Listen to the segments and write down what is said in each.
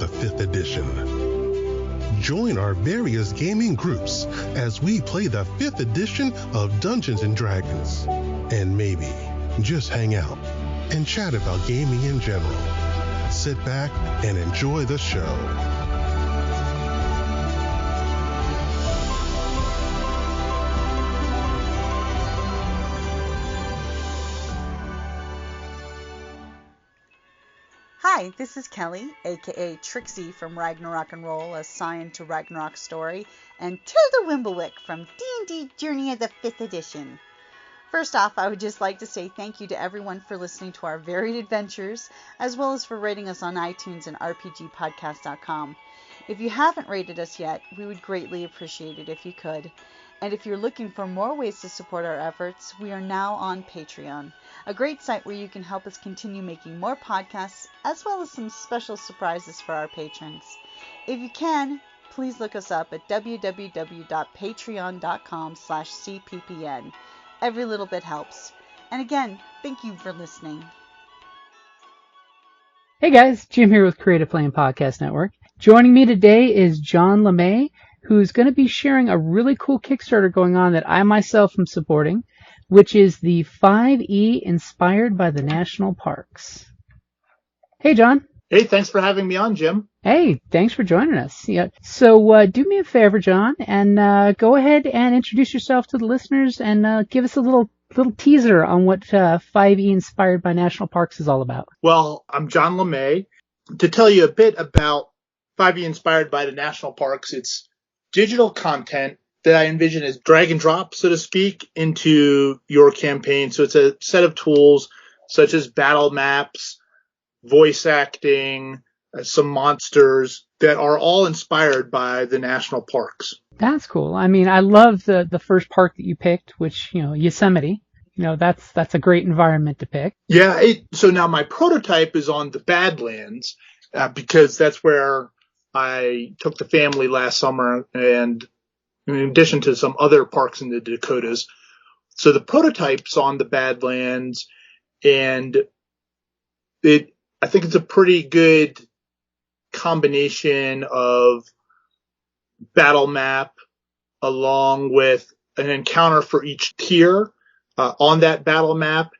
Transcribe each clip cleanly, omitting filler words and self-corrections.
of the 5th edition. Join our various gaming groups as we play the 5th edition of Dungeons & Dragons. And maybe just hang out and chat about gaming in general. Sit back and enjoy the show. Hi, this is Kelly, aka Trixie from Ragnarok and Roll, assigned to Ragnarok Story, and Tilda Wimblewick from D&D Journey of the 5th Edition. First off, I would just like to say thank you to everyone for listening to our varied adventures, as well as for rating us on iTunes and RPGpodcast.com. If you haven't rated us yet, we would greatly appreciate it if you could. And if you're looking for more ways to support our efforts, we are now on Patreon, a great site where you can help us continue making more podcasts, as well as some special surprises for our patrons. If you can, please look us up at www.patreon.com/cppn. Every little bit helps. And again, thank you for listening. Hey guys, Jim here with Creative Playing Podcast Network. Joining me today is John Lemay, who's going to be sharing a really cool Kickstarter going on that I myself am supporting, which is the 5e inspired by the national parks. Hey, John. Hey, thanks for having me on, Jim. Hey, thanks for joining us. Yeah. So do me a favor, John, and go ahead and introduce yourself to the listeners and give us a little teaser on what 5e inspired by national parks is all about. Well, I'm John Lemay. To tell you a bit about 5e inspired by the national parks, it's digital content that I envision as drag and drop, so to speak, into your campaign. So it's a set of tools such as battle maps, voice acting, some monsters that are all inspired by the national parks. That's cool. I mean, I love the first park that you picked, which, Yosemite. That's a great environment to pick. Yeah. So now my prototype is on the Badlands because that's where I took the family last summer, and in addition to some other parks in the Dakotas. So the prototype's on the Badlands, and I think it's a pretty good combination of battle map along with an encounter for each tier on that battle map,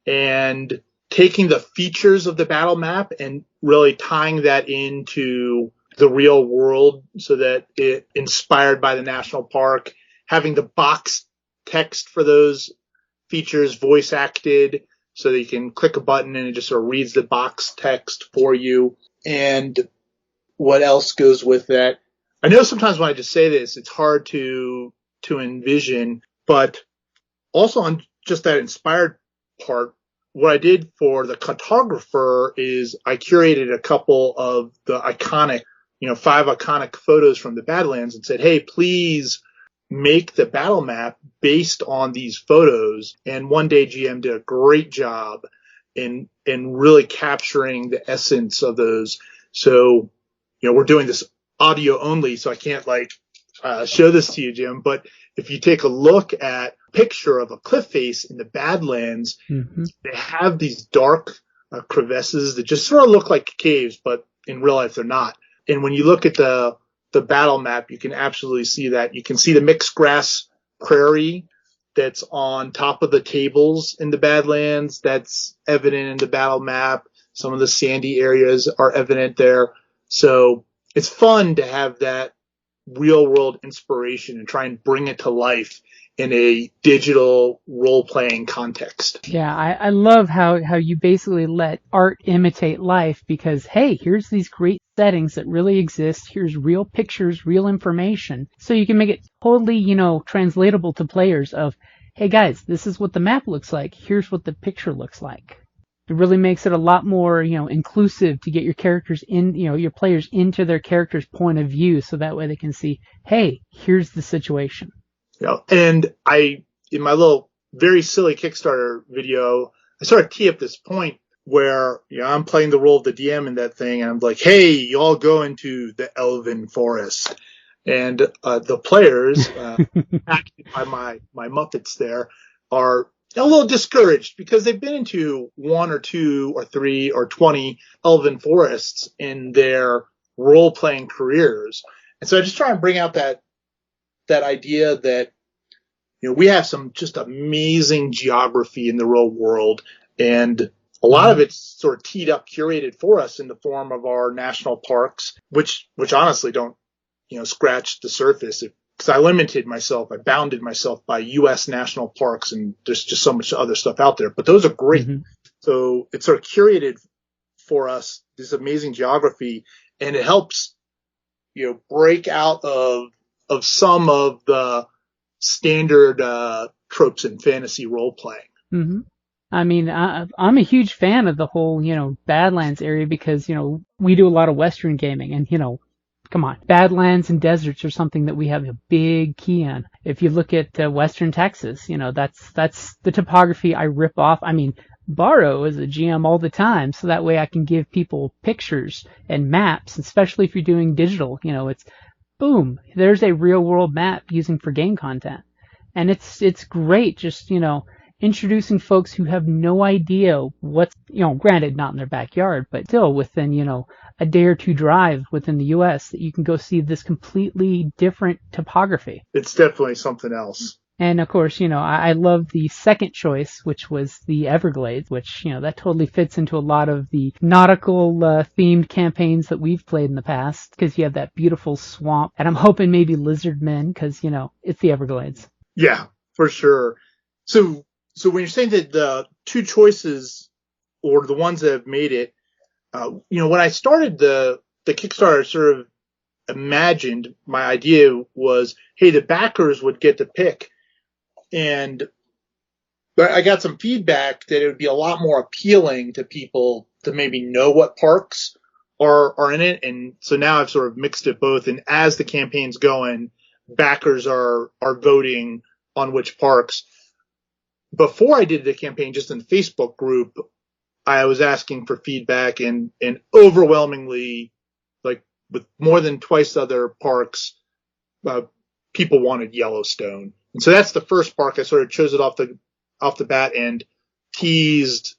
and taking the features of the battle map and really tying that into the real world so that it inspired by the national park, having the box text for those features voice acted so that you can click a button and it just sort of reads the box text for you. And what else goes with that? I know sometimes when I just say this, it's hard to envision, but also on just that inspired part, what I did for the cartographer is I curated a couple of the iconic 5 iconic photos from the Badlands and said, hey, please make the battle map based on these photos. And One Day GM did a great job in really capturing the essence of those. So, we're doing this audio only, so I can't show this to you, Jim. But if you take a look at a picture of a cliff face in the Badlands, They have these dark crevices that just sort of look like caves, but in real life they're not. And when you look at the battle map, you can absolutely see that. You can see the mixed grass prairie that's on top of the tables in the Badlands. That's evident in the battle map. Some of the sandy areas are evident there. So it's fun to have that real world inspiration and try and bring it to life in a digital role-playing context. Yeah, I love how you basically let art imitate life because, hey, here's these great settings that really exist. Here's real pictures, real information. So you can make it totally, translatable to players of, hey, guys, this is what the map looks like. Here's what the picture looks like. It really makes it a lot more, inclusive to get your characters in, your players into their character's point of view so that way they can see, hey, here's the situation. And in my little very silly Kickstarter video, I sort of tee up this point where I'm playing the role of the DM in that thing, and I'm like, hey, you all go into the elven forest. And the players, acted by my Muppets there, are a little discouraged because they've been into 1 or 2 or 3 or 20 elven forests in their role-playing careers. And so I just try and bring out that idea that, we have some just amazing geography in the real world, and a lot of it's sort of teed up, curated for us in the form of our national parks, which honestly don't, scratch the surface. Because I bounded myself by U.S. national parks, and there's just so much other stuff out there. But those are great. Mm-hmm. So it's sort of curated for us, this amazing geography, and it helps, break out of some of the standard tropes in fantasy role playing. Mm-hmm. I mean, I'm a huge fan of the whole, Badlands area because, we do a lot of Western gaming, and, come on, Badlands and deserts are something that we have a big key on. If you look at Western Texas, that's the topography I rip off. I mean, borrow as a GM all the time, so that way I can give people pictures and maps, especially if you're doing digital. It's boom, there's a real world map using for game content. And it's great just, introducing folks who have no idea what's, granted not in their backyard, but still within, a day or two drive within the U.S. that you can go see this completely different topography. It's definitely something else. And of course, I love the second choice, which was the Everglades, which, that totally fits into a lot of the nautical themed campaigns that we've played in the past, because you have that beautiful swamp, and I'm hoping maybe lizard men, because, it's the Everglades. Yeah, for sure. So when you're saying that the two choices, or the ones that have made it, when I started the Kickstarter, sort of imagined, my idea was, hey, the backers would get to pick. And I got some feedback that it would be a lot more appealing to people to maybe know what parks are in it. And so now I've sort of mixed it both. And as the campaign's going, backers are voting on which parks. Before I did the campaign, just in the Facebook group, I was asking for feedback, and overwhelmingly, like with more than twice the other parks, people wanted Yellowstone. And so that's the first park. I sort of chose it off the bat and teased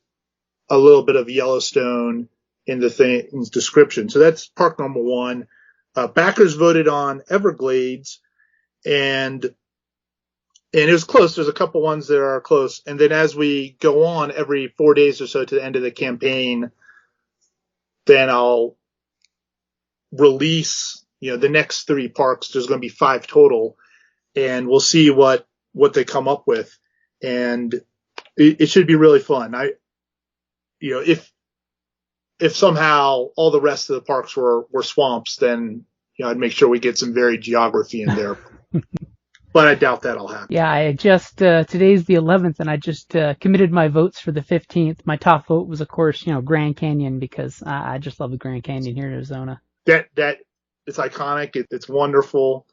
a little bit of Yellowstone in the thing's description. So that's park number one. Backers voted on Everglades, and it was close. There's a couple ones that are close. And then as we go on every 4 days or so to the end of the campaign, then I'll release, the next 3 parks. There's going to be 5 total, and we'll see what they come up with. And it should be really fun. If somehow all the rest of the parks were swamps, then, I'd make sure we get some varied geography in there. But I doubt that'll happen. Yeah, I just, today's the 11th, and I just committed my votes for the 15th. My top vote was, of course, Grand Canyon, because I just love the Grand Canyon here in Arizona. That it's iconic. It's wonderful.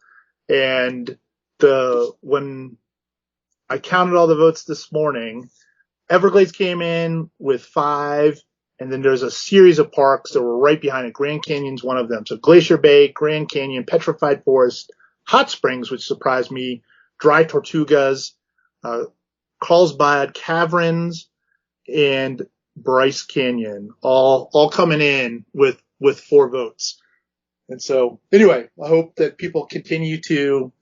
And when I counted all the votes this morning, Everglades came in with 5, and then there's a series of parks that were right behind it. Grand Canyon's one of them. So Glacier Bay, Grand Canyon, Petrified Forest, Hot Springs, which surprised me, Dry Tortugas, Carlsbad Caverns, and Bryce Canyon, all coming in with 4 votes. And so, anyway, I hope that people continue to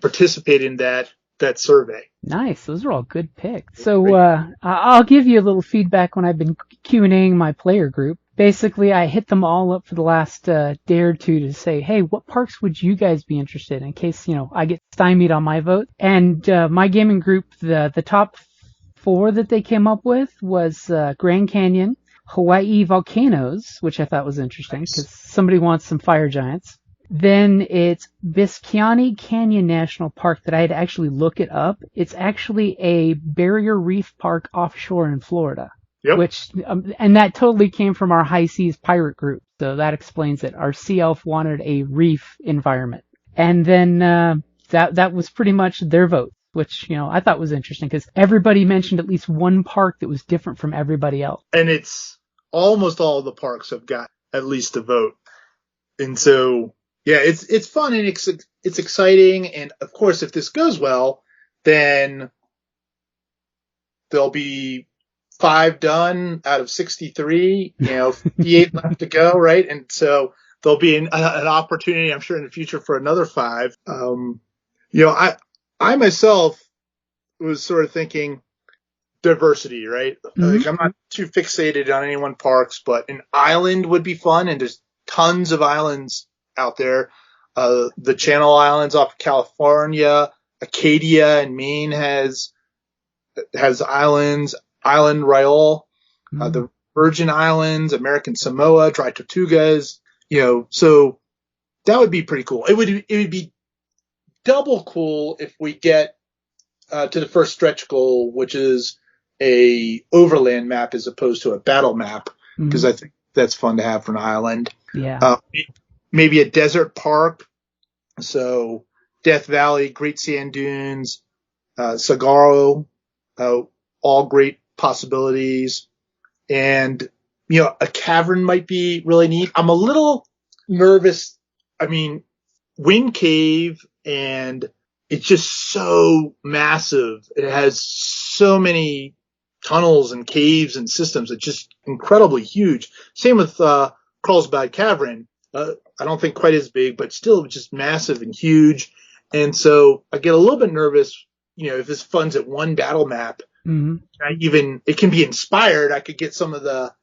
participate in that survey. Nice. Those are all good picks. So, I'll give you a little feedback when I've been Q&Aing my player group. Basically, I hit them all up for the last day or two to say, hey, what parks would you guys be interested in case, I get stymied on my vote. And my gaming group, the top 4 that they came up with was Grand Canyon, Hawaii volcanoes, which I thought was interesting because somebody wants some fire giants. Then it's Biscayne Canyon National Park that I had to actually look it up. It's actually a barrier reef park offshore in Florida. Yep. Which, and that totally came from our High Seas pirate group. So that explains it. Our sea elf wanted a reef environment. And then, that was pretty much their vote, which, I thought was interesting because everybody mentioned at least one park that was different from everybody else. And it's almost all of the parks have got at least a vote. And so, yeah, it's fun and it's exciting. And of course, if this goes well, then there'll be 5 done out of 63, 58 left to go, right? And so there'll be an opportunity, I'm sure, in the future for another 5. I myself was sort of thinking diversity, right? Mm-hmm. Like, I'm not too fixated on any one parks, but an island would be fun, and there's tons of islands out there. The Channel Islands off of California, Acadia in Maine has islands, Island Royale, the Virgin Islands, American Samoa, Dry Tortugas, so that would be pretty cool. It would be double cool if we get to the first stretch goal, which is a overland map as opposed to a battle map, because I think that's fun to have for an island. Yeah. Maybe a desert park. So Death Valley, Great Sand Dunes, Saguaro, all great possibilities. And, a cavern might be really neat. I'm a little nervous. I mean, Wind Cave, and it's just so massive. It has so many tunnels and caves and systems. It's just incredibly huge. Same with Carlsbad Cavern. I don't think quite as big, but still just massive and huge. And so I get a little bit nervous, if this funds at one battle map. It can be inspired. I could get some of the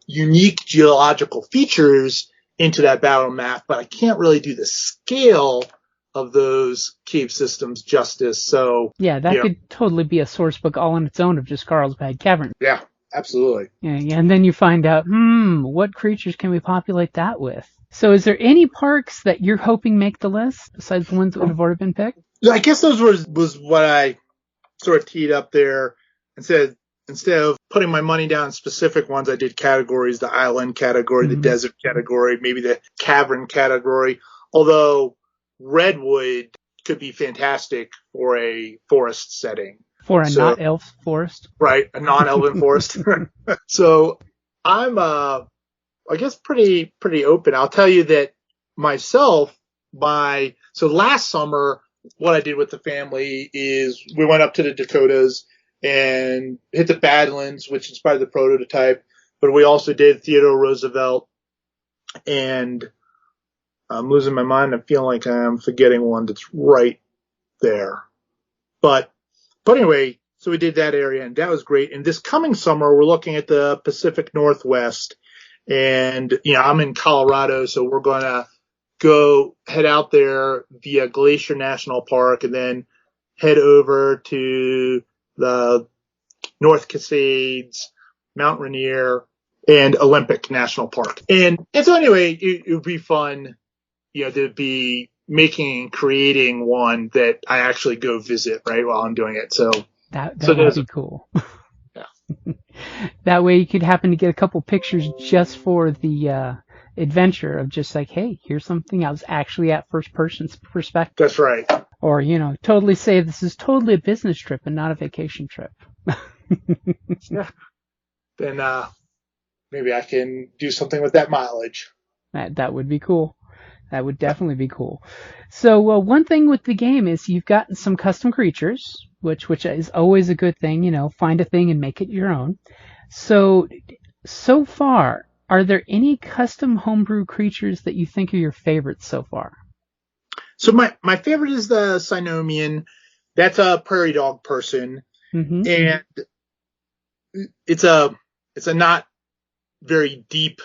unique geological features into that battle map, but I can't really do the scale of those cave systems justice. So yeah, that could totally be a source book all on its own of just Carlsbad Cavern. Yeah, absolutely. Yeah, and then you find out, what creatures can we populate that with? So is there any parks that you're hoping make the list besides the ones that would have already been picked? I guess those was what I sort of teed up there and said, instead of putting my money down on specific ones, I did categories: the island category, the desert category, maybe the cavern category. Although redwood could be fantastic for a forest setting. For a not-elf forest? Right, a non-elven forest. So I'm, I guess, pretty open. I'll tell you that myself, so last summer, what I did with the family is we went up to the Dakotas and hit the Badlands, which inspired the prototype. But we also did Theodore Roosevelt, and I'm losing my mind. I feel like I'm forgetting one that's right there. But anyway, so we did that area, and that was great. And this coming summer, we're looking at the Pacific Northwest. And, I'm in Colorado, so we're going to head out there via Glacier National Park and then head over to the North Cascades, Mount Rainier, and Olympic National Park. And so anyway, it would be fun, to be making and creating one that I actually go visit right while I'm doing it. So that would be cool. Yeah. That way you could happen to get a couple pictures just for the adventure of just like, hey, here's something I was actually at first person's perspective. That's right. Or, totally say this is totally a business trip and not a vacation trip. Yeah. Then maybe I can do something with that mileage. That would be cool. That would definitely be cool. So one thing with the game is you've gotten some custom creatures, which is always a good thing. Find a thing and make it your own. So far, are there any custom homebrew creatures that you think are your favorites so far? So my favorite is the Sinomian. That's a prairie dog person. Mm-hmm. And it's a not very deep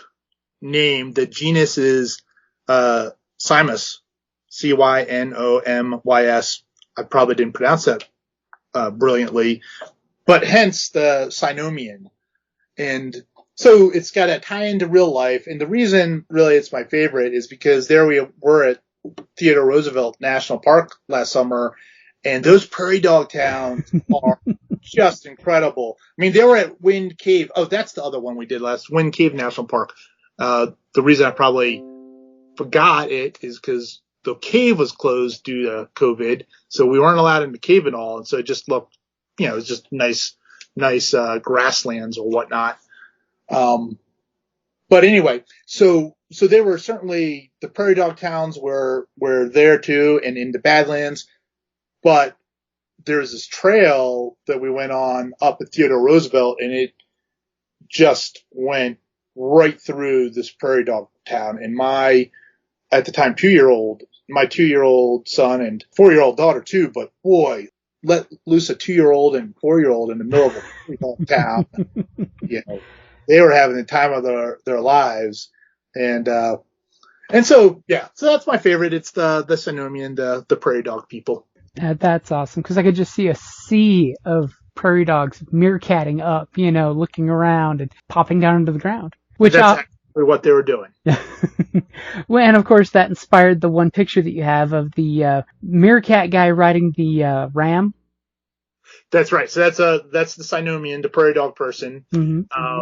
name. The genus is Cynomys, Cynomys. I probably didn't pronounce that brilliantly, but hence the Sinomian. And so it's got a tie into real life. And the reason really it's my favorite is because there we were at Theodore Roosevelt National Park last summer, and those prairie dog towns are just incredible. I mean, they were at Wind Cave. Oh, that's the other one we did last, Wind Cave National Park. The reason I probably forgot it is because the cave was closed due to COVID, so we weren't allowed in the cave at all, and so it just looked, it was just nice grasslands or whatnot. But anyway, so there were certainly the prairie dog towns were there too, and in the Badlands, but there's this trail that we went on up at Theodore Roosevelt, and it just went right through this prairie dog town. And at the time, my 2-year-old son and 4-year-old daughter too, but boy, let loose a 2-year-old and 4-year-old in the middle of a prairie dog town. They were having the time of their lives. And so that's my favorite. It's the Sinomian, the prairie dog people. That's awesome, because I could just see a sea of prairie dogs meerkatting up, looking around and popping down into the ground. That's exactly what they were doing. Well, and of course that inspired the one picture that you have of the meerkat guy riding the ram. That's right. So that's the Sinomian, the prairie dog person,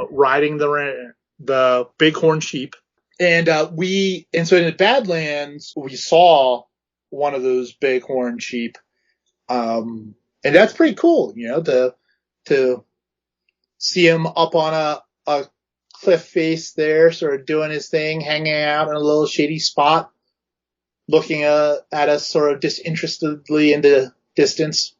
riding the bighorn sheep. And so in the Badlands, we saw one of those bighorn sheep. And that's pretty cool, to see him up on a cliff face there, sort of doing his thing, hanging out in a little shady spot, looking at us sort of disinterestedly in the distance.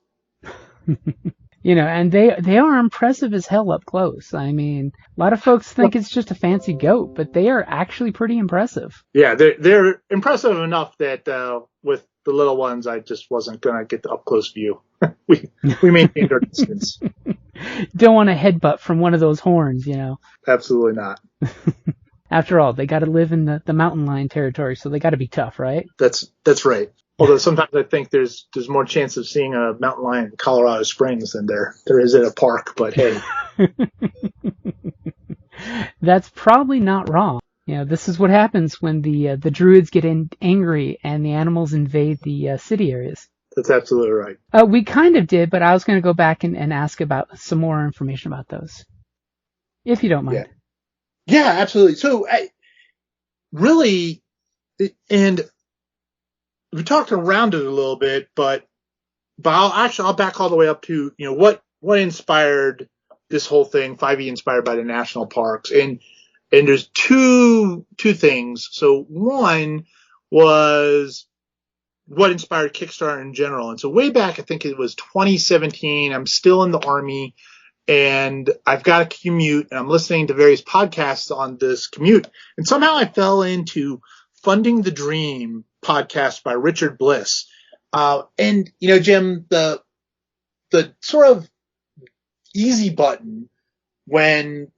And they are impressive as hell up close. I mean, a lot of folks think it's just a fancy goat, but they are actually pretty impressive. Yeah, they're impressive enough that with the little ones, I just wasn't gonna get the up close view. we maintained our distance. Don't want a headbutt from one of those horns, Absolutely not. After all, they got to live in the mountain lion territory, so they got to be tough, right? That's right. Although sometimes I think there's more chance of seeing a mountain lion in Colorado Springs than there is at a park. But hey, that's probably not wrong. This is what happens when the druids get angry and the animals invade the city areas. That's absolutely right. We kind of did, but I was going to go back and ask about some more information about those, if you don't mind. Yeah, absolutely. So and we talked around it a little bit, but I'll back all the way up to, what inspired this whole thing, 5e inspired by the national parks. And there's two things. So one was what inspired Kickstarter in general. And so way back, I think it was 2017, I'm still in the Army and I've got a commute and I'm listening to various podcasts on this commute. And somehow I fell into Funding the Dream podcast by Richard Bliss. And Jim, the sort of easy button when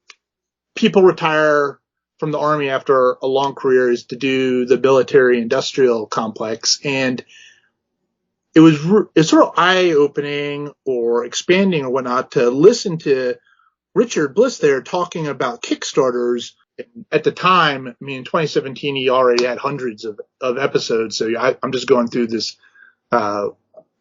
people retire from the Army after a long career is to do the military industrial complex. And it's sort of eye-opening or expanding or whatnot to listen to Richard Bliss there talking about Kickstarters. At the time, in 2017, he already had hundreds of episodes. So I'm just going through this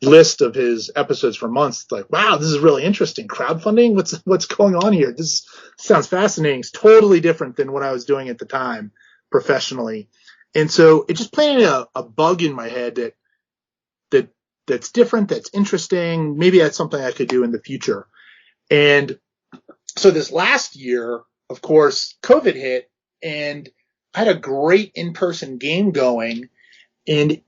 list of his episodes for months. Like, wow, this is really interesting. Crowdfunding? What's going on here? This sounds fascinating. It's totally different than what I was doing at the time professionally. And so it just planted a bug in my head that's different, that's interesting. Maybe that's something I could do in the future. And so this last year, of course, COVID hit and I had a great in-person game going and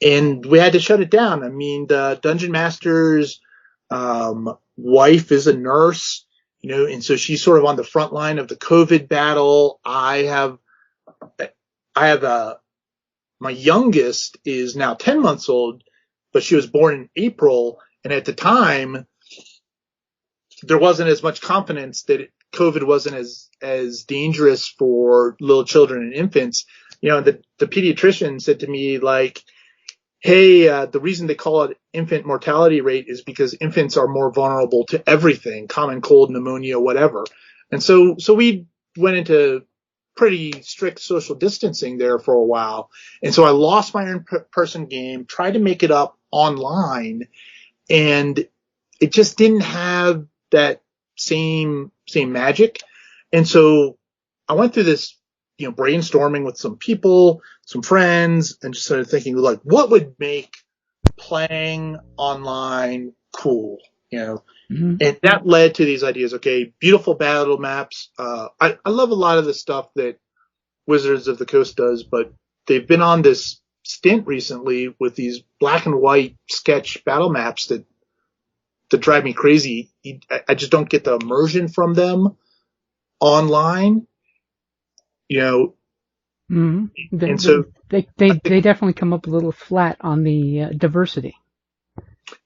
we had to shut it down. The Dungeon Master's wife is a nurse, and so she's sort of on the front line of the COVID battle. I have my youngest is now 10 months old, but she was born in April. And at the time, there wasn't as much confidence that COVID wasn't as dangerous for little children and infants. The pediatrician said to me, like, hey, the reason they call it infant mortality rate is because infants are more vulnerable to everything, common cold, pneumonia, whatever. And so we went into pretty strict social distancing there for a while. And so I lost my in-person game, tried to make it up online, and it just didn't have that same magic. And so I went through this, brainstorming with some people, some friends, and just started thinking, like, what would make playing online cool, Mm-hmm. And that led to these ideas. Okay, beautiful battle maps. I love a lot of the stuff that Wizards of the Coast does, but they've been on this stint recently with these black and white sketch battle maps that drive me crazy. I just don't get the immersion from them online. you know, Mm-hmm. and so They definitely come up a little flat on the diversity.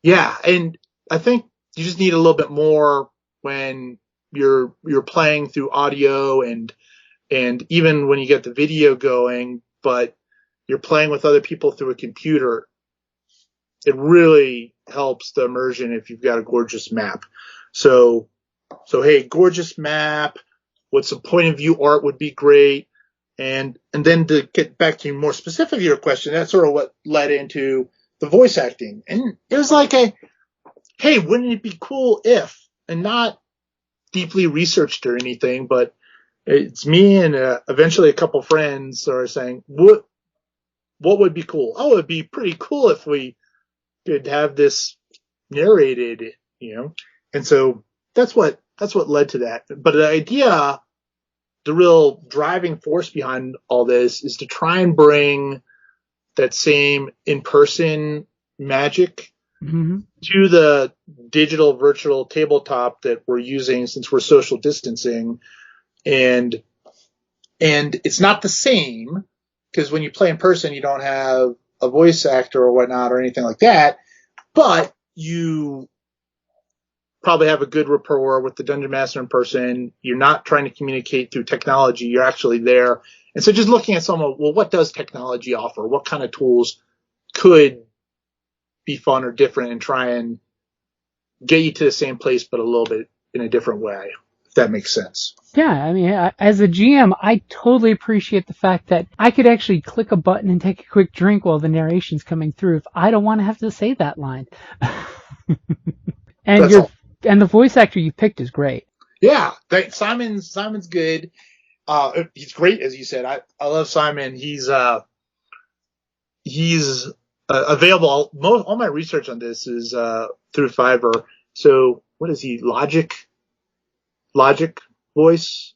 yeah, and I think you just need a little bit more when you're playing through audio and even when you get the video going, but you're playing with other people through a computer. It really helps the immersion if you've got a gorgeous map. So hey, gorgeous map with some point of view art would be great. And then to get back to more specific your question, that's sort of what led into the voice acting. And it was like hey, wouldn't it be cool if, and not deeply researched or anything, but it's me and eventually a couple friends are saying, what would be cool? Oh, it'd be pretty cool if we could have this narrated, And so that's what led to that. But the idea, the real driving force behind all this is to try and bring that same in-person magic to the digital virtual tabletop that we're using since we're social distancing. And it's not the same because when you play in person, you don't have a voice actor or whatnot or anything like that, but you probably have a good rapport with the dungeon master in person. You're not trying to communicate through technology. You're actually there. And so just looking at what does technology offer? What kind of tools could be fun or different and try and get you to the same place, but a little bit in a different way, if that makes sense. Yeah, I mean, as a GM, I totally appreciate the fact that I could actually click a button and take a quick drink while the narration's coming through if I don't want to have to say that line. And the voice actor you picked is great. Yeah, Simon's good. He's great, as you said. I love Simon. He's available. All my research on this is through Fiverr. So what is he? Logic voice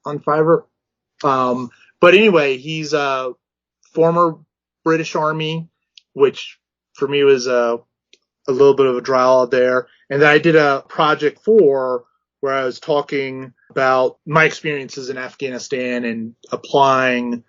on Fiverr. But anyway, he's a former British Army, which for me was a little bit of a draw there. And then I did a project where I was talking about my experiences in Afghanistan and applying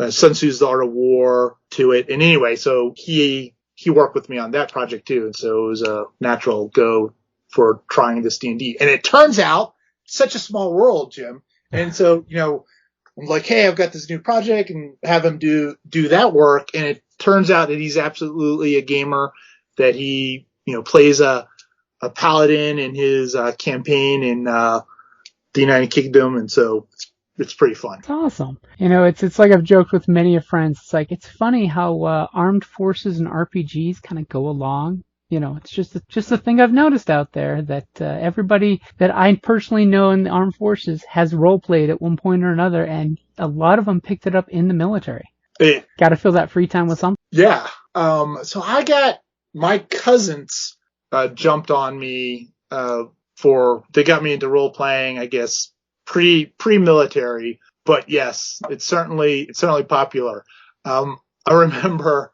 Sun Tzu's The Art of War to it. And anyway, so he worked with me on that project too. And so it was a natural go for trying this D&D. And it turns out such a small world, Jim. And so, I'm like, hey, I've got this new project and have him do that work. And it turns out that he's absolutely a gamer, that he, plays a paladin in his campaign in the United Kingdom. And so it's pretty fun. It's awesome. It's like I've joked with many of friends. It's like, it's funny how armed forces and RPGs kind of go along. It's just a thing I've noticed out there that everybody that I personally know in the armed forces has role played at one point or another, and a lot of them picked it up in the military. Got to fill that free time with something. Yeah. So I got my cousins jumped on me they got me into role playing, I guess pre-military, but yes, it's certainly popular. I remember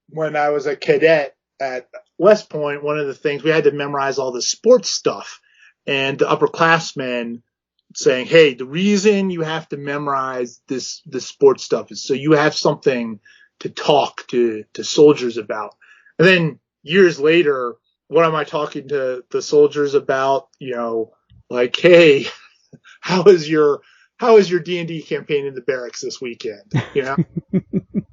when I was a cadet at West Point, one of the things we had to memorize all the sports stuff, and the upperclassmen saying, hey, the reason you have to memorize this sports stuff is so you have something to talk to soldiers about. And then years later, what am I talking to the soldiers about? Like, hey, how is your D&D campaign in the barracks this weekend?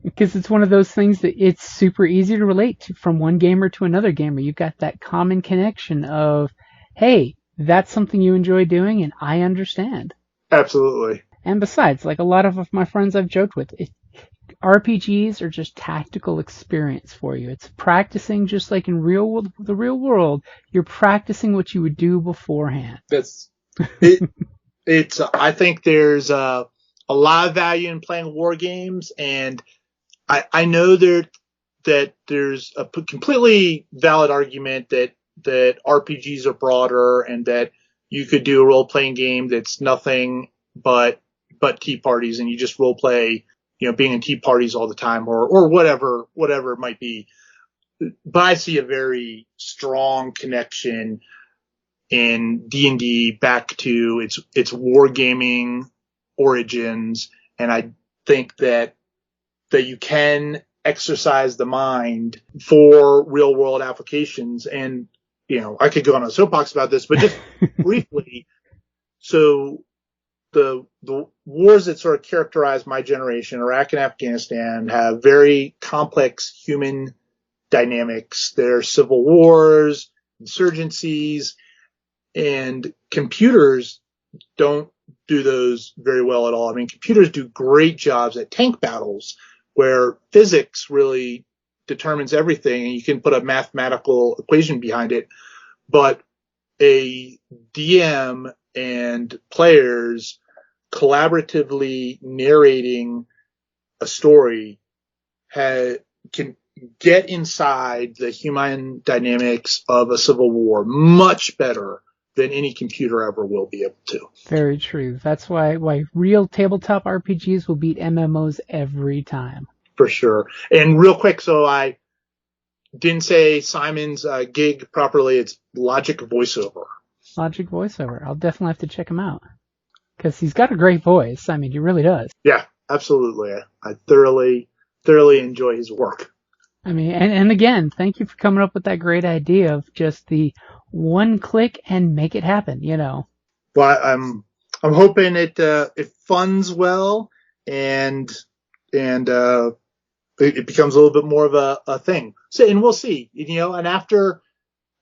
Because it's one of those things that it's super easy to relate to from one gamer to another gamer. You've got that common connection of, hey, that's something you enjoy doing and I understand. Absolutely. And besides, like a lot of my friends I've joked with, RPGs are just tactical experience for you. It's practicing just like in the real world. You're practicing what you would do beforehand. That's it. I think there's a lot of value in playing war games, and I know that there's a completely valid argument that RPGs are broader and that you could do a role playing game that's nothing but tea parties, and you just role play, being in tea parties all the time or whatever it might be. But I see a very strong connection in D&D back to its wargaming origins, and I think that you can exercise the mind for real world applications. And, I could go on a soapbox about this, but just briefly. So the wars that sort of characterize my generation, Iraq and Afghanistan, have very complex human dynamics. There are civil wars, insurgencies, and computers don't do those very well at all. I mean, computers do great jobs at tank battles where physics really determines everything and you can put a mathematical equation behind it. But a DM and players collaboratively narrating a story can get inside the human dynamics of a civil war much better than any computer ever will be able to. Very true. That's why real tabletop RPGs will beat MMOs every time. For sure. And real quick, so I didn't say Simon's gig properly. It's Logic Voiceover. Logic Voiceover. I'll definitely have to check him out. Because he's got a great voice. I mean, he really does. Yeah, absolutely. I thoroughly enjoy his work. I mean, and again, thank you for coming up with that great idea of just the one click and make it happen, Well, I'm hoping it funds well and it becomes a little bit more of a thing. So, and we'll see, and after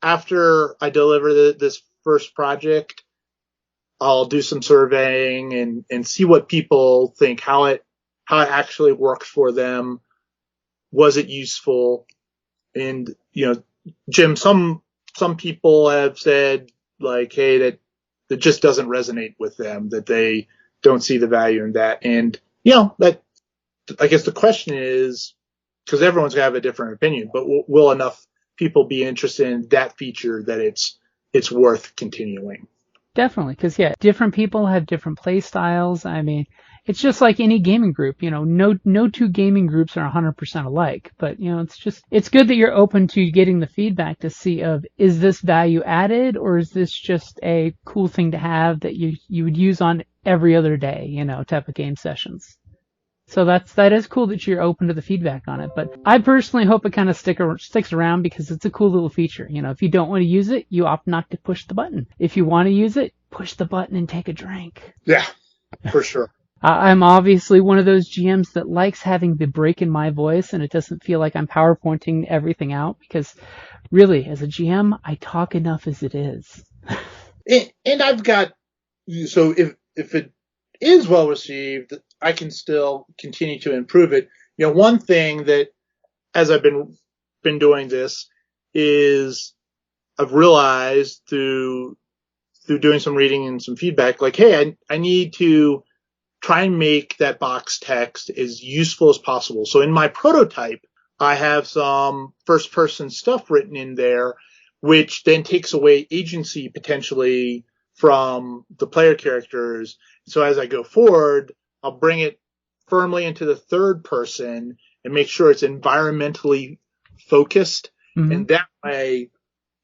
I deliver this first project, I'll do some surveying and see what people think, how it actually works for them. Was it useful? And, Jim, some people have said like, hey, that just doesn't resonate with them, that they don't see the value in that. And, that, I guess the question is, because everyone's gonna have a different opinion, but will enough people be interested in that feature that it's worth continuing? Definitely, because different people have different play styles. I mean, it's just like any gaming group. No two gaming groups are 100% alike. But it's good that you're open to getting the feedback to see is this value added or is this just a cool thing to have that you would use on every other day, type of game sessions. So that is cool that you're open to the feedback on it. But I personally hope it kind of sticks around because it's a cool little feature. If you don't want to use it, you opt not to push the button. If you want to use it, push the button and take a drink. Yeah, for sure. I'm obviously one of those GMs that likes having the break in my voice and it doesn't feel like I'm PowerPointing everything out because really, as a GM, I talk enough as it is. And I've got, so if it is well received, I can still continue to improve it. One thing that, as I've been doing this, is I've realized through doing some reading and some feedback, like, hey, I need to try and make that box text as useful as possible. So in my prototype, I have some first person stuff written in there, which then takes away agency potentially from the player characters. So as I go forward, I'll bring it firmly into the third person and make sure it's environmentally focused. Mm-hmm. And that way,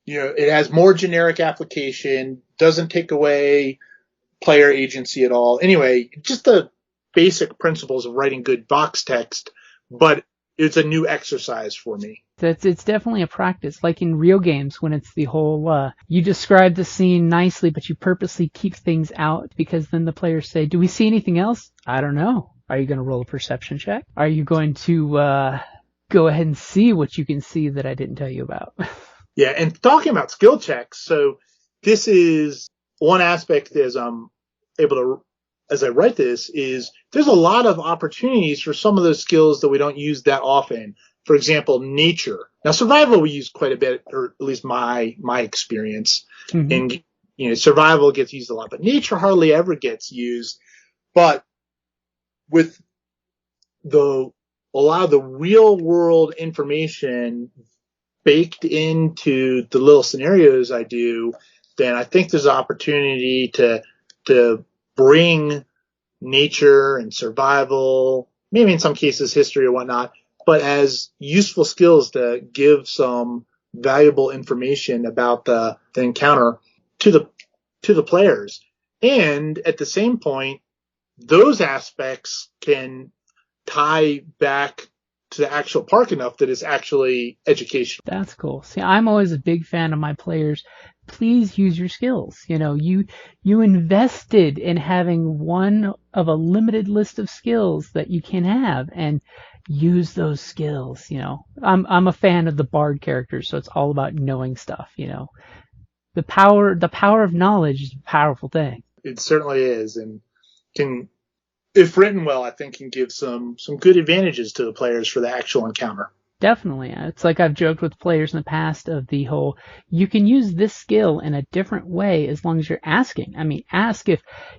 it has more generic application, doesn't take away player agency at all. Anyway, just the basic principles of writing good box text, but it's a new exercise for me. It's definitely a practice, like in real games when it's the whole, you describe the scene nicely, but you purposely keep things out because then the players say, do we see anything else? I don't know. Are you going to roll a perception check? Are you going to go ahead and see what you can see that I didn't tell you about? Yeah, and talking about skill checks, so this is one aspect as I'm able to, as I write this, is there's a lot of opportunities for some of those skills that we don't use that often. For example, nature. Now, survival we use quite a bit, or at least my experience. Mm-hmm. And survival gets used a lot, but nature hardly ever gets used. But with a lot of the real world information baked into the little scenarios I do, then I think there's an opportunity to bring nature and survival, maybe in some cases history or whatnot, but as useful skills to give some valuable information about the encounter to the players. And at the same point, those aspects can tie back to the actual park enough that it's actually educational. That's cool. See, I'm always a big fan of my players. Please use your skills. You invested in having one of a limited list of skills that you can have, and use those skills. I'm a fan of the bard characters, so it's all about knowing stuff. The power of knowledge is a powerful thing. It certainly is, and can, if written well, I think can give some good advantages to the players for the actual encounter. Definitely. It's like I've joked with players in the past of the whole, you can use this skill in a different way as long as you're asking. I mean, ask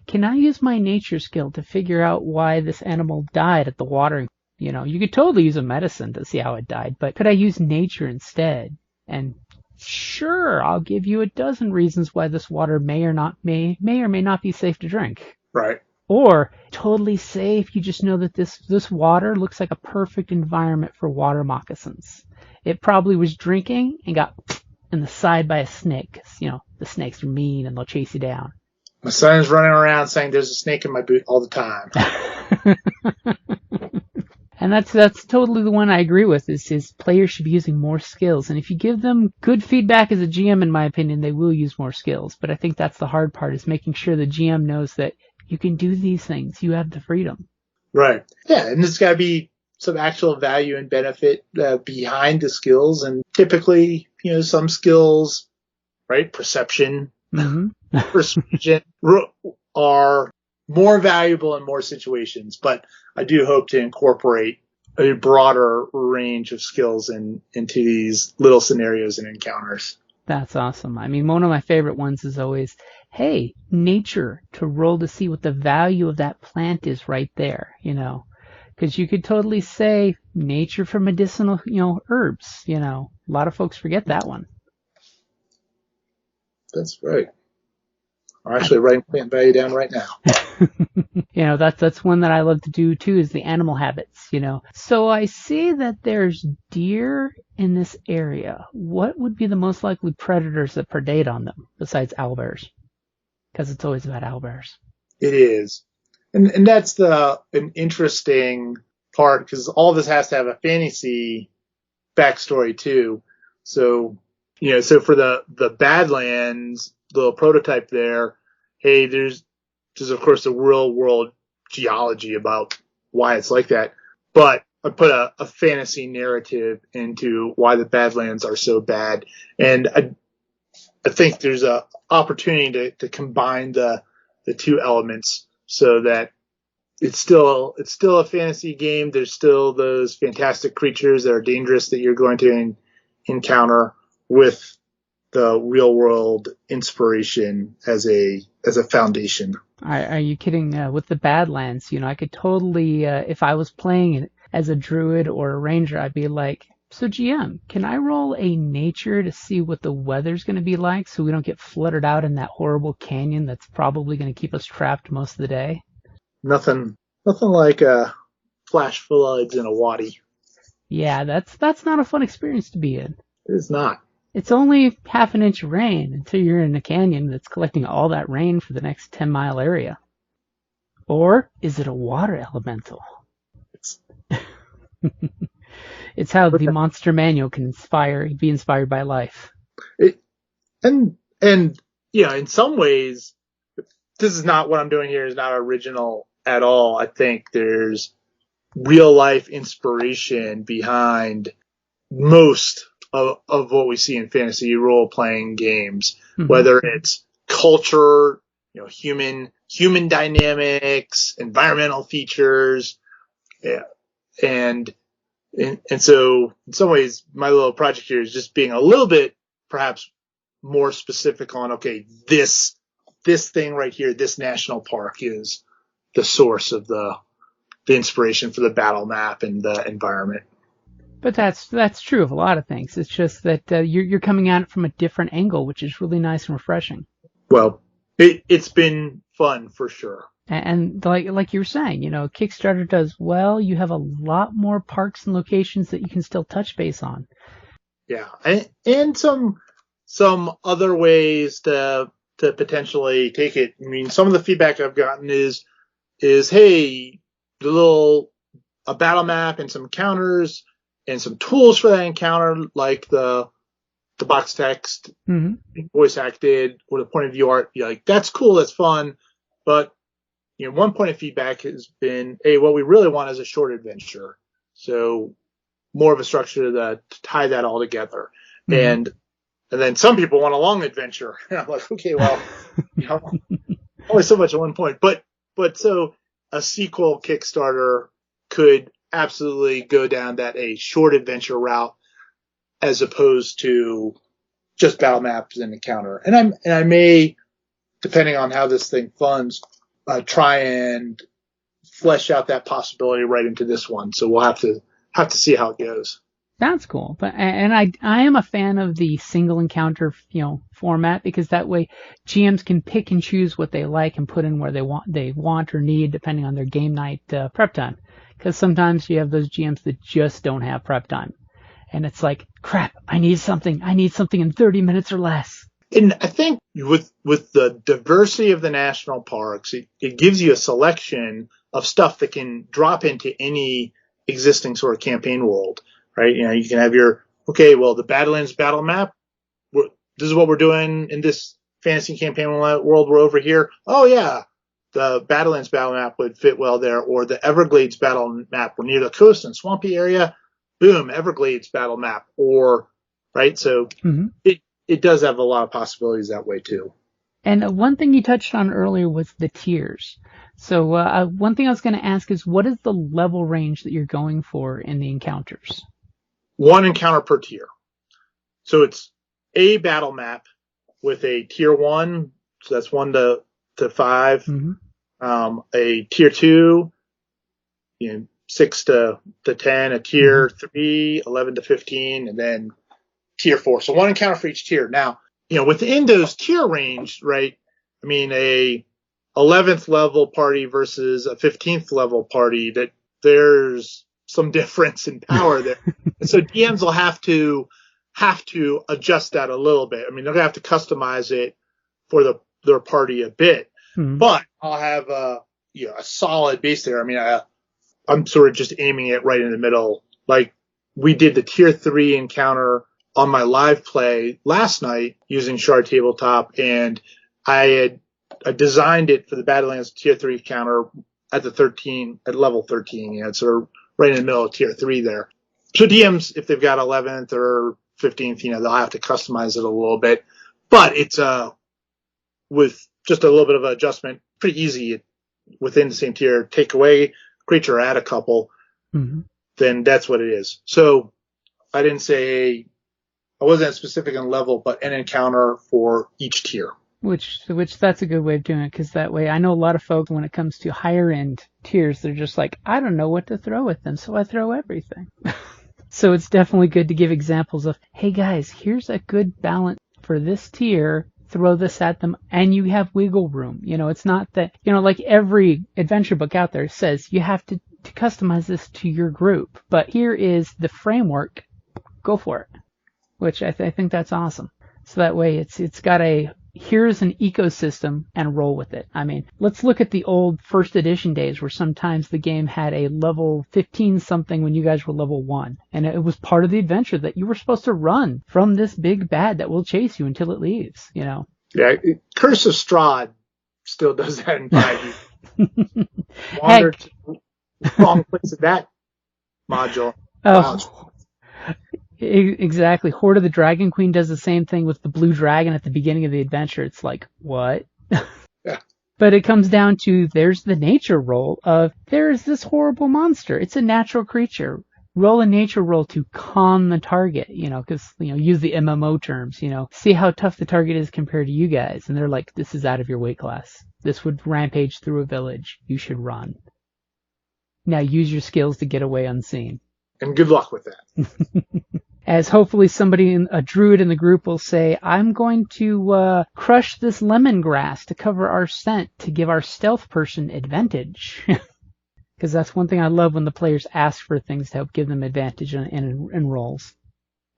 can I use my nature skill to figure out why this animal died at the watering? You could totally use a medicine to see how it died, but could I use nature instead? And sure, I'll give you a dozen reasons why this water may or may not be safe to drink. Right. Or totally safe, you just know that this water looks like a perfect environment for water moccasins. It probably was drinking and got in the side by a snake. 'Cause, the snakes are mean and they'll chase you down. My son's running around saying there's a snake in my boot all the time. And that's totally the one I agree with, is players should be using more skills. And if you give them good feedback as a GM, in my opinion, they will use more skills. But I think that's the hard part, is making sure the GM knows that you can do these things. You have the freedom. Right. Yeah, and there's got to be some actual value and benefit behind the skills. And typically, some skills, right, perception, persuasion, are more valuable in more situations. But I do hope to incorporate a broader range of skills into these little scenarios and encounters. That's awesome. I mean, one of my favorite ones is always, hey, nature, to roll to see what the value of that plant is right there, because you could totally say nature for medicinal, herbs, A lot of folks forget that one. That's right. I'm actually writing plant value down right now. That's one that I love to do too, is the animal habits, So I see that there's deer in this area. What would be the most likely predators that predate on them besides owlbears? Because it's always about owlbears. It is. And that's an interesting part, because all this has to have a fantasy backstory too. So, so for the Badlands, the prototype there, hey, there's of course the real world geology about why it's like that. But I put a fantasy narrative into why the Badlands are so bad. And I think there's a opportunity to combine the two elements so that it's still a fantasy game. There's still those fantastic creatures that are dangerous that you're going to encounter, with the real world inspiration as a foundation. Are you kidding? With the Badlands, I could totally, if I was playing it as a druid or a ranger, I'd be like, so GM, can I roll a nature to see what the weather's going to be like so we don't get flooded out in that horrible canyon that's probably going to keep us trapped most of the day? Nothing like a flash floods in a wadi. Yeah, that's not a fun experience to be in. It is not. It's only half an inch of rain until you're in a canyon that's collecting all that rain for the next 10-mile area. Or is it a water elemental? It's how the monster manual can be inspired by life. And in some ways, this is not what I'm doing here is not original at all. I think there's real life inspiration behind most of what we see in fantasy role playing games, whether it's culture, human dynamics, environmental features, and so in some ways my little project here is just being a little bit perhaps more specific on, okay, this thing right here, this national park is the source of the inspiration for the battle map and the environment. But that's true of a lot of things. It's just that you're coming at it from a different angle, which is really nice and refreshing. Well, it's been fun for sure. And like you were saying, Kickstarter does well. You have a lot more parks and locations that you can still touch base on. Yeah, and some other ways to potentially take it. I mean, some of the feedback I've gotten is is, hey, a battle map and some encounters and some tools for that encounter, like the box text, voice acted, or the point of view art. You're like, that's cool, that's fun. But, one point of feedback has been, hey, what we really want is a short adventure. So more of a structure to tie that all together. And then some people want a long adventure. And I'm like, okay, well, only so much at one point. But so a sequel Kickstarter could absolutely go down a short adventure route as opposed to just battle maps and encounter. And I may, depending on how this thing funds, try and flesh out that possibility right into this one. So we'll have to see how it goes. That's cool. And I am a fan of the single encounter, format, because that way GMs can pick and choose what they like and put in where they want or need, depending on their game night prep time. Because sometimes you have those GMs that just don't have prep time. And it's like, crap, I need something in 30 minutes or less. And I think with the diversity of the national parks, it gives you a selection of stuff that can drop into any existing sort of campaign world, right? You can have the Badlands battle map. This is what we're doing in this fantasy campaign world. We're over here. Oh yeah, the Badlands battle map would fit well there, or the Everglades battle map. We're near the coast and swampy area. Boom, Everglades battle map. Or right, so it does have a lot of possibilities that way too. And one thing you touched on earlier was the tiers. So one thing I was going to ask is, what is the level range that you're going for in the encounters? One encounter per tier. So it's a battle map with a tier 1, so that's 1 to 5. A tier 2, 6 to 10. A tier 3, 11 to 15, and then tier 4. So one encounter for each tier. Now, within those tier range, right? I mean, a 11th level party versus a 15th level party, that there's some difference in power there. And so DMs will have to adjust that a little bit. I mean, they're going to have to customize it for their party a bit, but I'll have a solid base there. I mean, I'm sort of just aiming it right in the middle. Like we did the tier 3 encounter on my live play last night using Shard Tabletop, and I designed it for the Badlands tier 3 counter at level 13. It's sort of right in the middle of tier 3 there. So DMs, if they've got 11th or 15th, they'll have to customize it a little bit, but it's with just a little bit of adjustment, pretty easy within the same tier. Take away creature, add a couple, then that's what it is. So I didn't say, I wasn't specific on level, but an encounter for each tier. Which that's a good way of doing it, because that way I know a lot of folks, when it comes to higher end tiers, they're just like, I don't know what to throw with them, so I throw everything. So it's definitely good to give examples of, hey guys, here's a good balance for this tier, throw this at them, and you have wiggle room. It's not that, like every adventure book out there says you have to customize this to your group, but here is the framework, go for it. Which I think that's awesome. So that way it's got here's an ecosystem and roll with it. I mean, let's look at the old first edition days where sometimes the game had a level 15 something when you guys were level 1. And it was part of the adventure that you were supposed to run from this big bad that will chase you until it leaves, Yeah, Curse of Strahd still does that in 5e. Wandered to the wrong place in that module. Oh. Exactly. Horde of the Dragon Queen does the same thing with the blue dragon at the beginning of the adventure. It's like, what? Yeah. But it comes down to, there's the nature roll of, there's this horrible monster. It's a natural creature. Roll a nature roll to calm the target, because, use the MMO terms, see how tough the target is compared to you guys. And they're like, this is out of your weight class. This would rampage through a village. You should run. Now use your skills to get away unseen. And good luck with that. As hopefully a druid in the group will say, I'm going to crush this lemongrass to cover our scent to give our stealth person advantage. Because that's one thing I love when the players ask for things to help give them advantage in rolls.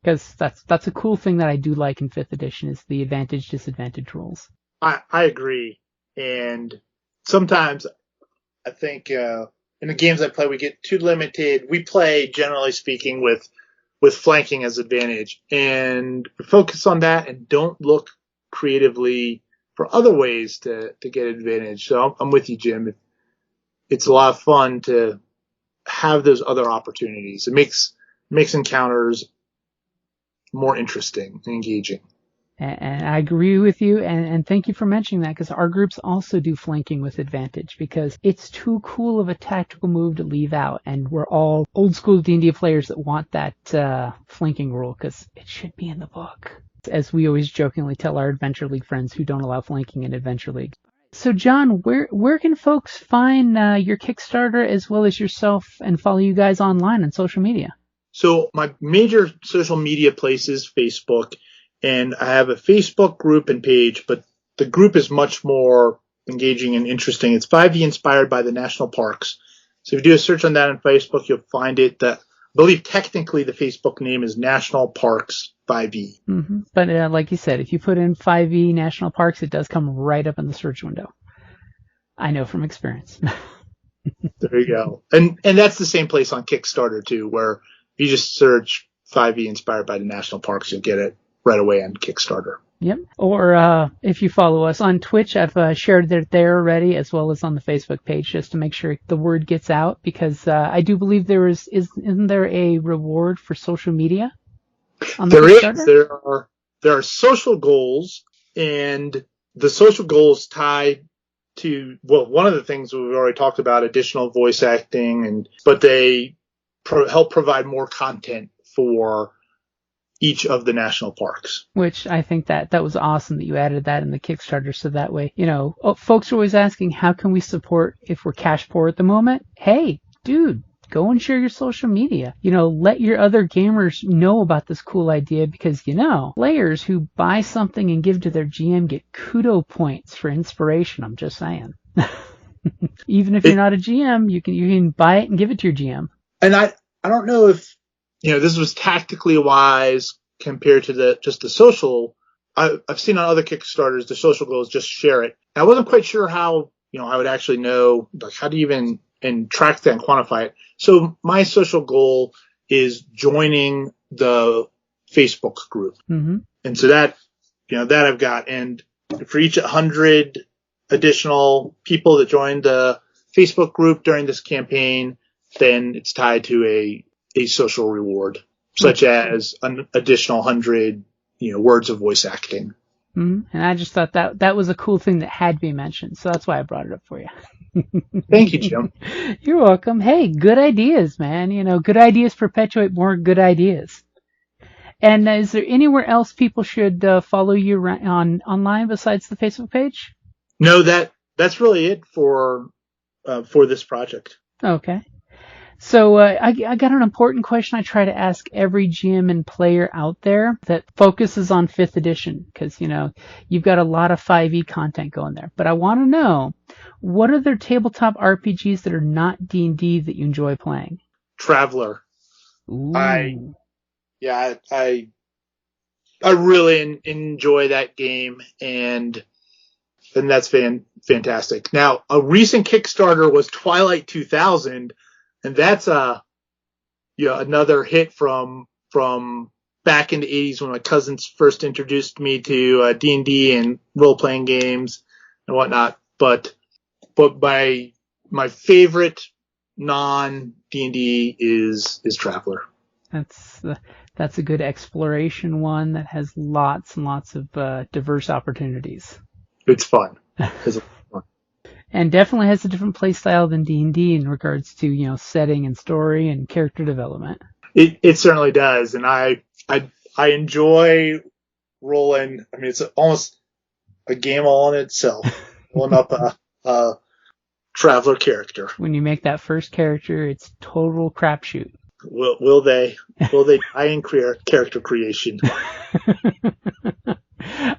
Because that's a cool thing that I do like in 5th edition, is the advantage-disadvantage rolls. I agree. And sometimes I think in the games I play, we get too limited. We play, generally speaking, with flanking as advantage, and focus on that and don't look creatively for other ways to get advantage. So I'm with you, Jim. It's a lot of fun to have those other opportunities. It makes encounters more interesting and engaging. And I agree with you, and thank you for mentioning that, because our groups also do flanking with advantage, because it's too cool of a tactical move to leave out, and we're all old school D&D players that want that flanking rule, because it should be in the book. As we always jokingly tell our Adventure League friends who don't allow flanking in Adventure League. So John, where can folks find your Kickstarter as well as yourself and follow you guys online on social media? So my major social media place is Facebook. And I have a Facebook group and page, but the group is much more engaging and interesting. It's 5e inspired by the national parks. So if you do a search on that on Facebook, you'll find it. I believe technically the Facebook name is National Parks 5e. Mm-hmm. But like you said, if you put in 5e National Parks, it does come right up in the search window. I know from experience. There you go. And that's the same place on Kickstarter too, where if you just search 5e inspired by the national parks, you'll get it right away on Kickstarter. Yep. Or if you follow us on Twitch, I've shared it there already, as well as on the Facebook page, just to make sure the word gets out, because I do believe isn't there a reward for social media on the Kickstarter? There are social goals, and the social goals tie to, well, one of the things we've already talked about, additional voice acting, but they help provide more content for each of the national parks. Which I think that was awesome that you added that in the Kickstarter, so that way, folks are always asking, how can we support if we're cash poor at the moment? Hey, dude, go and share your social media. Let your other gamers know about this cool idea, because, players who buy something and give to their GM get kudo points for inspiration. I'm just saying. Even if you're not a GM, you can buy it and give it to your GM. And I don't know if this was tactically wise compared to just the social. I've seen on other Kickstarters, the social goal is just share it. And I wasn't quite sure how, I would actually know, like, how do you even and track that and quantify it. So my social goal is joining the Facebook group. Mm-hmm. And so that I've got. And for each 100 additional people that join the Facebook group during this campaign, then it's tied to a social reward, such as an additional 100, words of voice acting. Mm-hmm. And I just thought that was a cool thing that had to be mentioned. So that's why I brought it up for you. Thank you, Jim. You're welcome. Hey, good ideas, man. Good ideas perpetuate more good ideas. And is there anywhere else people should follow you online besides the Facebook page? No, that's really it for this project. Okay. So I got an important question I try to ask every GM and player out there that focuses on 5th edition, because, you've got a lot of 5e content going there. But I want to know, what are there tabletop RPGs that are not D&D that you enjoy playing? Traveler. Ooh. I really enjoy that game, and that's fantastic. Now, a recent Kickstarter was Twilight 2000. And that's another hit from back in the 80s when my cousins first introduced me to D&D and role-playing games and whatnot. But my favorite non-D&D is Traveler. That's a good exploration one that has lots and lots of diverse opportunities. It's fun. And definitely has a different play style than D&D in regards to, setting and story and character development. It certainly does. And I enjoy rolling. I mean, it's almost a game all in itself, rolling up a Traveler character. When you make that first character, it's total crapshoot. Will they die in character creation?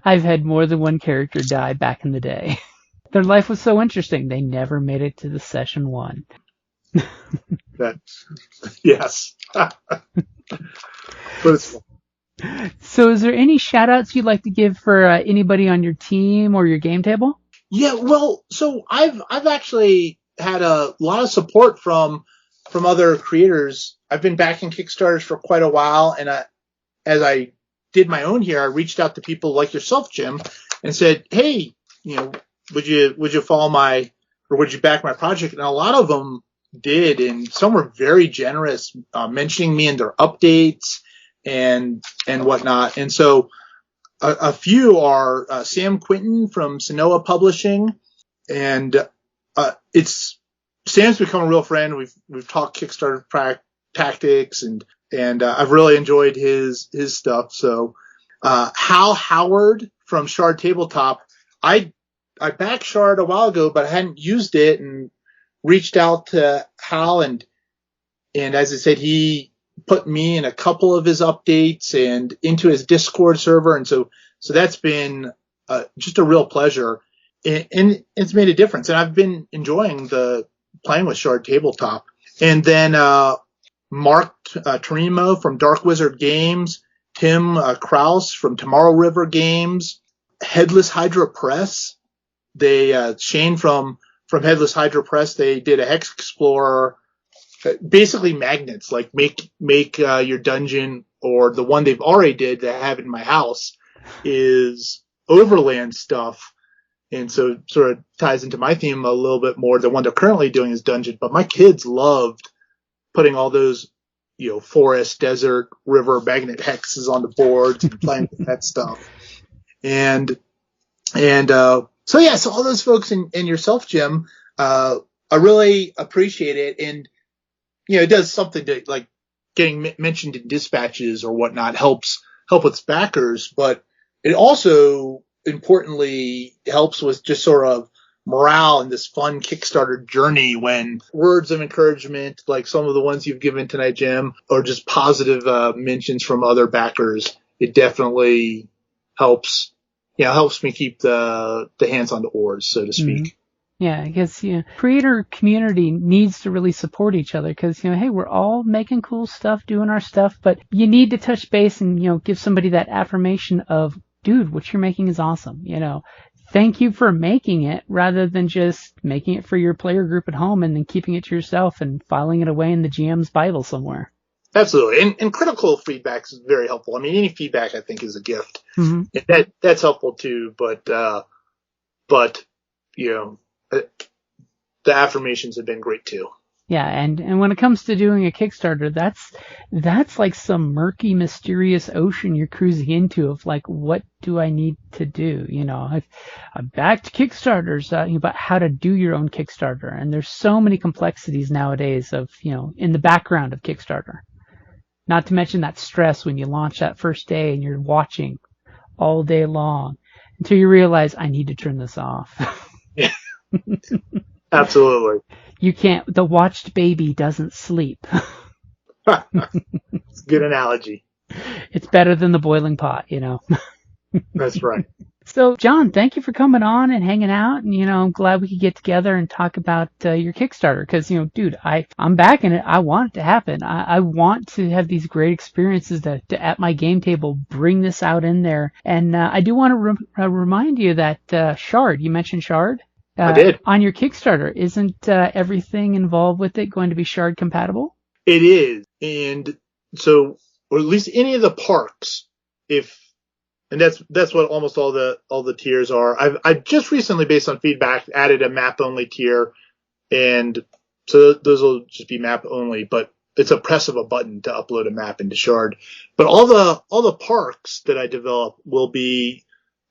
I've had more than one character die back in the day. Their life was so interesting, they never made it to the session 1. Yes. But it's fun. So is there any shout-outs you'd like to give for anybody on your team or your game table? Yeah, well, so I've actually had a lot of support from other creators. I've been backing Kickstarters for quite a while, and as I did my own here, I reached out to people like yourself, Jim, and said, "Hey, would you would you back my project?" And a lot of them did, and some were very generous, mentioning me in their updates and whatnot. And so a few are Sam Quinton from Sonoa Publishing, and Sam's become a real friend. We've talked Kickstarter tactics, and I've really enjoyed his stuff. So Hal Howard from Shard Tabletop, I backed Shard a while ago, but I hadn't used it, and reached out to Hal, and as I said, he put me in a couple of his updates and into his Discord server, and so that's been just a real pleasure, and it's made a difference. And I've been enjoying playing with Shard Tabletop. And then Mark Torimo from Dark Wizard Games, Tim Kraus from Tomorrow River Games, Headless Hydra Press. Shane from Headless Hydra Press, they did a Hex Explorer, basically magnets, like make your dungeon, or the one they've already did that I have in my house is overland stuff. And so it sort of ties into my theme a little bit more. The one they're currently doing is dungeon, but my kids loved putting all those, forest, desert, river magnet hexes on the boards and playing with that stuff. So all those folks and yourself, Jim, I really appreciate it. And, it does something to, like, getting mentioned in dispatches or whatnot help with backers, but it also importantly helps with just sort of morale in this fun Kickstarter journey, when words of encouragement, like some of the ones you've given tonight, Jim, or just positive mentions from other backers, it definitely helps me keep the hands on the oars, so to speak. Mm-hmm. Yeah, I guess, creator community needs to really support each other, because, hey, we're all making cool stuff, doing our stuff, but you need to touch base and, give somebody that affirmation of, dude, what you're making is awesome. Thank you for making it, rather than just making it for your player group at home and then keeping it to yourself and filing it away in the GM's Bible somewhere. Absolutely. And critical feedback is very helpful. I mean, any feedback I think is a gift. Mm-hmm. That's helpful too, but the affirmations have been great too. Yeah, and when it comes to doing a Kickstarter, that's like some murky, mysterious ocean you're cruising into of, like, what do I need to do? I've backed Kickstarters, about how to do your own Kickstarter, and there's so many complexities nowadays of, in the background of Kickstarter. Not to mention that stress when you launch that first day and you're watching all day long until you realize, I need to turn this off. Yeah. Absolutely. You can't, the watched baby doesn't sleep. It's a good analogy. It's better than the boiling pot, That's right. So, John, thank you for coming on and hanging out. And, I'm glad we could get together and talk about your Kickstarter. Because, dude, I'm backing it. I want it to happen. I want to have these great experiences to at my game table, bring this out in there. And I do want to remind you that Shard, you mentioned Shard? I did. On your Kickstarter, isn't everything involved with it going to be Shard compatible? It is. And so, or at least any of the parks, and that's what almost all the tiers are. I've just recently, based on feedback, added a map only tier, and so those will just be map only, but it's a press of a button to upload a map into Shard. But all the parks that I develop will be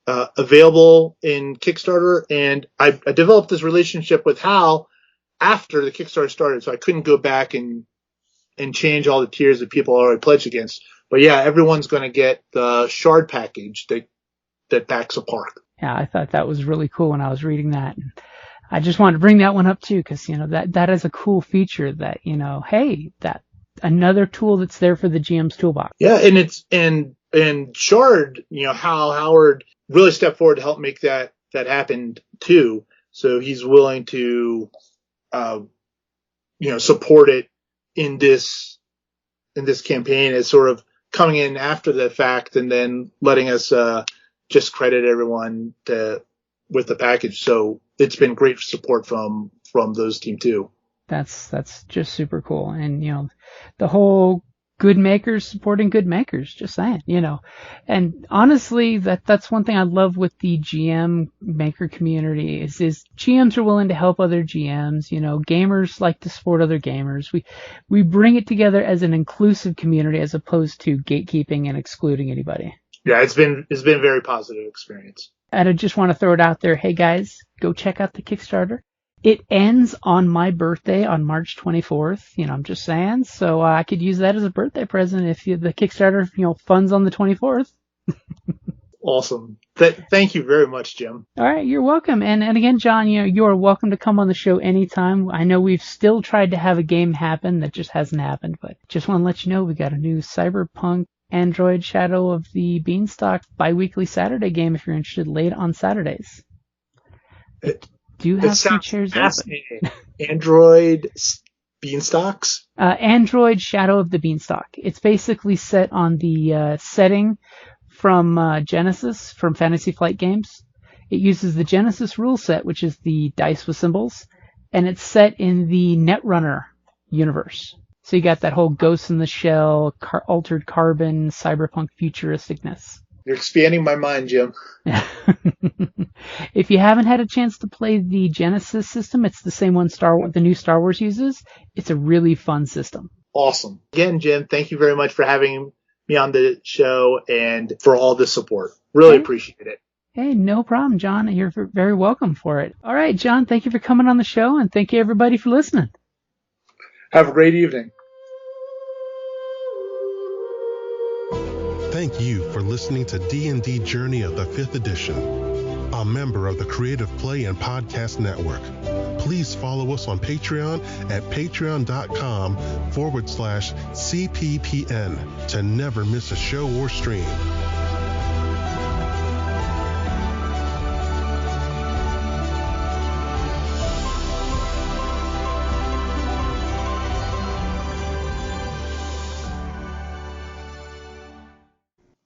available in Kickstarter, and I developed this relationship with Hal after the Kickstarter started, so I couldn't go back and change all the tiers that people already pledged against. But yeah, everyone's going to get the Shard package that backs a park. Yeah, I thought that was really cool when I was reading that. And I just wanted to bring that one up too, because that is a cool feature that hey, that another tool that's there for the GM's toolbox. Yeah, and Shard, Hal Howard really stepped forward to help make that happen too. So he's willing to, support it in this campaign as sort of coming in after the fact and then letting us just credit everyone with the package. So it's been great support from from those team too. That's just super cool. And, the whole good makers supporting good makers, just saying, And honestly, that's one thing I love with the GM maker community is GMs are willing to help other GMs, gamers like to support other gamers. We bring it together as an inclusive community as opposed to gatekeeping and excluding anybody. Yeah, it's been a very positive experience. And I just want to throw it out there. Hey guys, go check out the Kickstarter. It ends on my birthday on March 24th. I'm just saying. So I could use that as a birthday present if the Kickstarter, funds on the 24th. Awesome. Thank you very much, Jim. All right, you're welcome. And again, John, you are welcome to come on the show anytime. I know we've still tried to have a game happen that just hasn't happened, but just want to let you know we got a new Cyberpunk Android Shadow of the Beanstalk bi-weekly Saturday game if you're interested, late on Saturdays. Do have some chairs open. Android Beanstalks? Android Shadow of the Beanstalk. It's basically set on the setting from Genesis, from Fantasy Flight Games. It uses the Genesis rule set, which is the dice with symbols, and it's set in the Netrunner universe. So you got that whole Ghost in the Shell, altered carbon, cyberpunk futuristicness. You're expanding my mind, Jim. If you haven't had a chance to play the Genesis system, it's the same one the new Star Wars uses. It's a really fun system. Awesome. Again, Jim, thank you very much for having me on the show and for all the support. Really appreciate it. Hey, no problem, John. You're very welcome for it. All right, John, thank you for coming on the show, and thank you, everybody, for listening. Have a great evening. Thank you for listening to D&D Journey of the 5th Edition, a member of the Creative Play and Podcast Network. Please follow us on Patreon at patreon.com/CPPN to never miss a show or stream.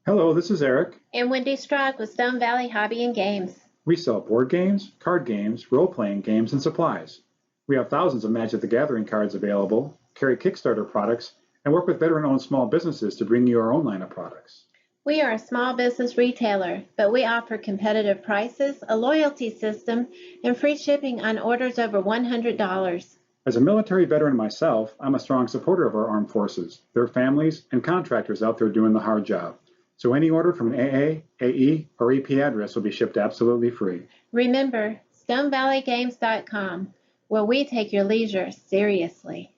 Hello, this is Eric. And Wendy Strog with Stone Valley Hobby and Games. We sell board games, card games, role-playing games, and supplies. We have thousands of Magic the Gathering cards available, carry Kickstarter products, and work with veteran-owned small businesses to bring you our own line of products. We are a small business retailer, but we offer competitive prices, a loyalty system, and free shipping on orders over $100. As a military veteran myself, I'm a strong supporter of our armed forces, their families, and contractors out there doing the hard job. So any order from an AA, AE, or EP address will be shipped absolutely free. Remember, StoneValleyGames.com, where we take your leisure seriously.